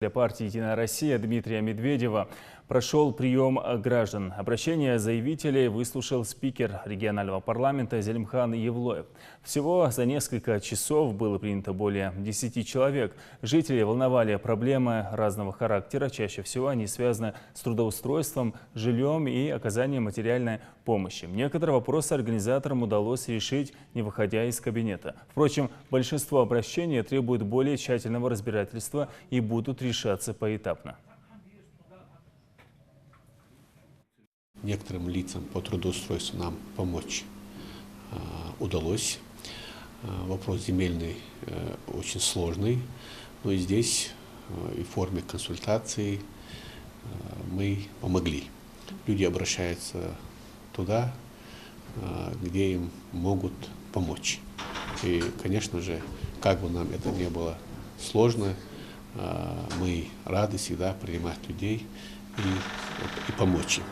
Для партии «Единая Россия» Дмитрия Медведева прошел прием граждан. Обращение заявителей выслушал спикер регионального парламента Зелимхан Евлоев. Всего за несколько часов было принято более 10 человек. Жители волновали проблемы разного характера. Чаще всего они связаны с трудоустройством, жильем и оказанием материальной помощи. Некоторые вопросы организаторам удалось решить, не выходя из кабинета. Впрочем, большинство обращений требует более тщательного разбирательства и будут решаться поэтапно. Некоторым лицам по трудоустройству нам помочь удалось. Вопрос земельный очень сложный, но и здесь и в форме консультаций мы помогли. Люди обращаются туда, где им могут помочь. И, конечно же, как бы нам это ни было сложно, мы рады всегда принимать людей и помочь им.